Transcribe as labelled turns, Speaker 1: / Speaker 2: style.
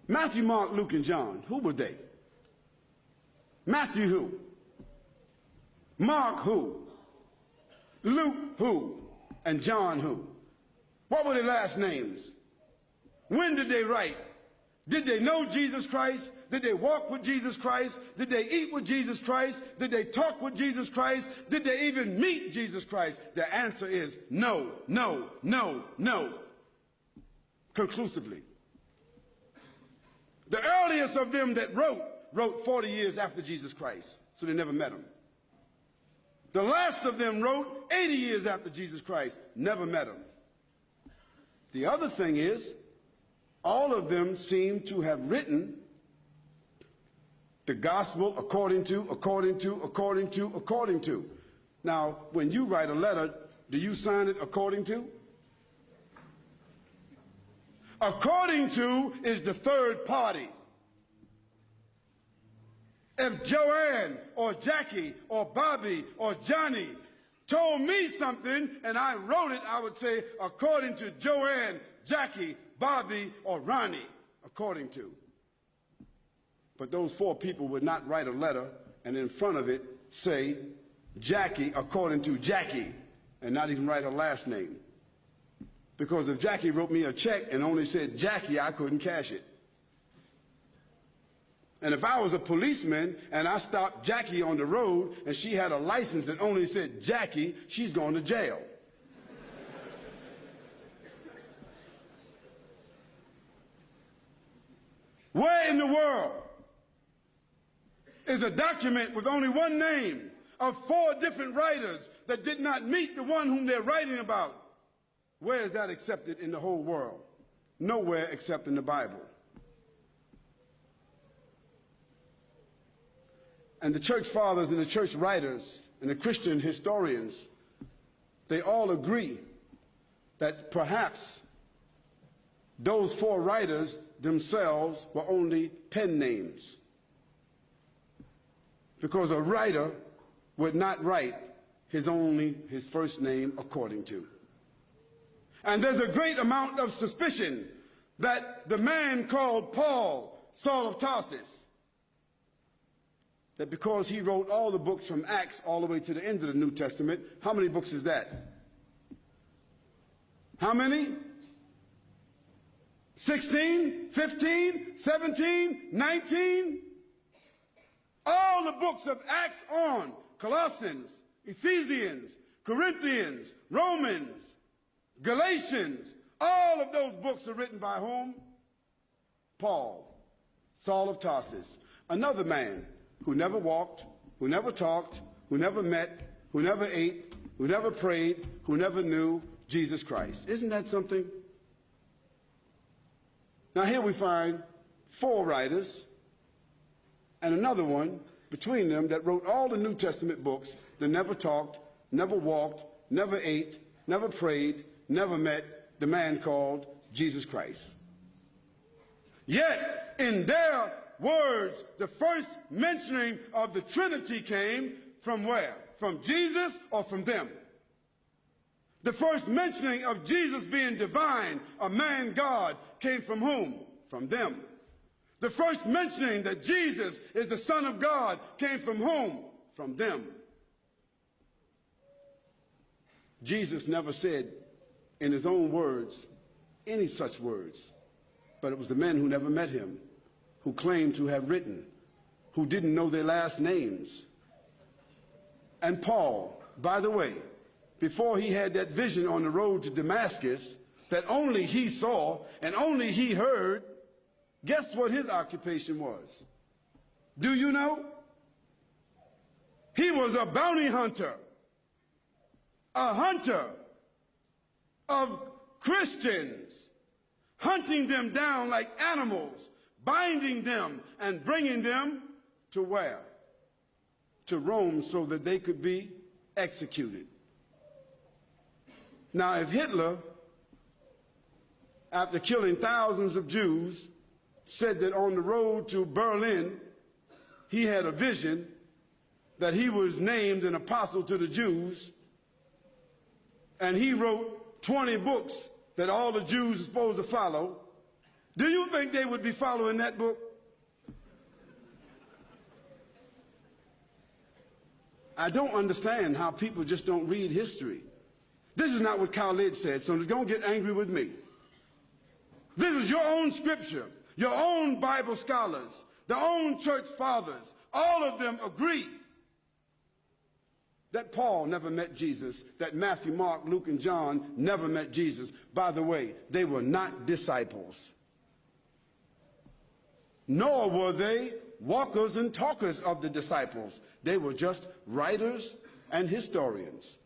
Speaker 1: Matthew, Mark, Luke, and John, who were they? Matthew who? Mark who? Luke who? And John who? What were their last names? When did they write? Did they know Jesus Christ? Did they walk with Jesus Christ? Did they eat with Jesus Christ? Did they talk with Jesus Christ? Did they even meet Jesus Christ? The answer is no, no, no, no. Conclusively. The earliest of them that wrote 40 years after Jesus Christ, so they never met him. The last of them wrote 80 years after Jesus Christ, never met him. The other thing is, all of them seem to have written the gospel according to. Now, when you write a letter, do you sign it according to? According to is the third party. If Joanne or Jackie or Bobby or Johnny told me something and I wrote it, I would say according to Joanne, Jackie, Bobby, or Ronnie, according to. But those four people would not write a letter and in front of it say Jackie according to Jackie and not even write her last name. Because if Jackie wrote me a check and only said Jackie, I couldn't cash it. And if I was a policeman and I stopped Jackie on the road and she had a license that only said Jackie, she's going to jail. Where in the world is a document with only one name of four different writers that did not meet the one whom they're writing about? Where is that accepted in the whole world? Nowhere except in the Bible. And the church fathers and the church writers and the Christian historians, they all agree that perhaps those four writers themselves were only pen names. Because a writer would not write his first name according to. And there's a great amount of suspicion that the man called Paul, Saul of Tarsus, that because he wrote all the books from Acts all the way to the end of the New Testament, how many books is that? How many? 16, 15, 17, 19? All the books of Acts on, Colossians, Ephesians, Corinthians, Romans, Galatians, all of those books are written by whom? Paul, Saul of Tarsus, another man who never walked, who never talked, who never met, who never ate, who never prayed, who never knew Jesus Christ. Isn't that something? Now here we find four writers and another one between them that wrote all the New Testament books that never talked, never walked, never ate, never prayed, never met the man called Jesus Christ. Yet in their words, the first mentioning of the Trinity came from where? From Jesus or from them? The first mentioning of Jesus being divine, a man God, came from whom? From them. The first mentioning that Jesus is the Son of God came from whom? From them. Jesus never said in his own words any such words, but it was the men who never met him, who claimed to have written, who didn't know their last names. And Paul, by the way, before he had that vision on the road to Damascus that only he saw and only he heard, guess what his occupation was? Do you know? He was a bounty hunter, a hunter of Christians, hunting them down like animals, binding them and bringing them to where? To Rome so that they could be executed. Now, if Hitler, after killing thousands of Jews, said that on the road to Berlin, he had a vision that he was named an apostle to the Jews, and he wrote 20 books that all the Jews are supposed to follow, Do you think they would be following that book? I don't understand how people just don't read history. This is not what Khalid said, so don't get angry with me. This is your own scripture, your own Bible scholars, their own church fathers. All of them agree that Paul never met Jesus, that Matthew, Mark, Luke, and John never met Jesus. By the way, they were not disciples. Nor were they walkers and talkers of the disciples. They were just writers and historians.